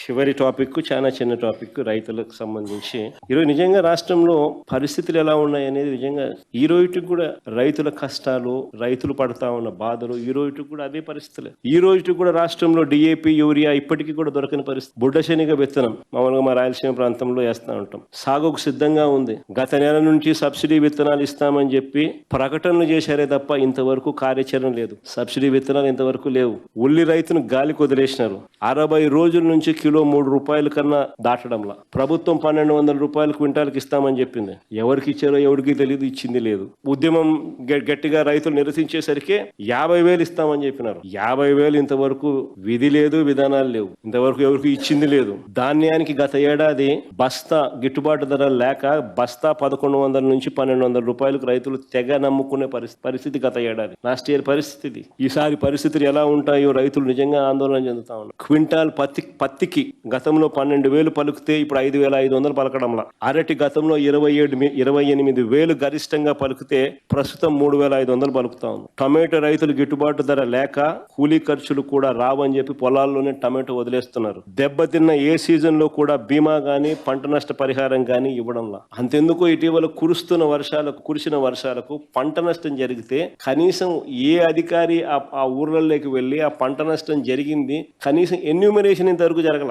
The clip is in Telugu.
చివరి టాపిక్ చాలా చిన్న టాపిక్ రైతులకు సంబంధించి. ఈరోజు నిజంగా రాష్ట్రంలో పరిస్థితులు ఎలా ఉన్నాయనేది నిజంగా ఈ రోజుకి కూడా రైతుల కష్టాలు, రైతులు పడతా ఉన్న బాధలు ఈ రోజుకి కూడా అదే పరిస్థితులు. ఈ రోజుకి కూడా రాష్ట్రంలో డిఏపి, యూరియా ఇప్పటికీ కూడా దొరకని పరిస్థితి. బుడ్డ శనిగ విత్తనం మామూలుగా మా రాయలసీమ ప్రాంతంలో వేస్తూ ఉంటాం. సాగుకు సిద్ధంగా ఉంది. గత నెల నుంచి సబ్సిడీ విత్తనాలు ఇస్తామని చెప్పి ప్రకటనలు చేశారే తప్ప ఇంతవరకు కార్యాచరణ లేదు. సబ్సిడీ విత్తనాలు ఇంతవరకు లేవు. ఉల్లి రైతును గాలికి వదిలేసినారు. 60 రోజుల నుంచి కిలో 3 రూపాయల కన్నా దాటడంలా. ప్రభుత్వం 1200 రూపాయలు క్వింటాల్కి ఇస్తామని చెప్పింది. ఎవరికి ఇచ్చారో ఎవరికి తెలియదు, ఇచ్చింది లేదు. ఉద్యమం గట్టిగా రైతులు నిరసించేసరికి 50,000 ఇస్తామని చెప్పినారు. 50,000 ఇంతవరకు విధి లేదు, విధానాలు లేవు. ఇంతవరకు ఎవరికి ఇచ్చింది లేదు. ధాన్యానికి గత ఏడాది బస్తా గిట్టుబాటు ధర లేక బస్తా 1100 నుంచి 1200 రూపాయలకు రైతులు తెగ నమ్ముకునే పరిస్థితి గత ఏడాది. లాస్ట్ ఇయర్ పరిస్థితి. ఈసారి పరిస్థితులు ఎలా ఉంటాయో రైతులు నిజంగా ఆందోళన చెందుతా ఉన్నారు. క్వింటాల్ పత్తికి గతంలో 12,000 పలికితే ఇప్పుడు 5,500 పలకడంలా. అరటి గతంలో 28,000 గరిష్టంగా పలికితే ప్రస్తుతం 3,500 పలుకుతా ఉంది. టమాటో రైతులు గిట్టుబాటు ధర లేక కూలీ ఖర్చులు కూడా రావని చెప్పి పొలాల్లోనే టమాటో వదిలేస్తున్నారు. దెబ్బతిన్న ఏ సీజన్ లో కూడా బీమా గానీ పంట నష్ట పరిహారం గానీ ఇవ్వడంలా. అంతెందుకు ఇటీవల కురిసిన వర్షాలకు పంట నష్టం జరిగితే కనీసం ఏ అధికారి ఆ ఊర్లలోకి వెళ్ళి ఆ పంట నష్టం జరిగింది కనీసం ఎన్యూమరేషన్ ఇంతవరకు జరగల.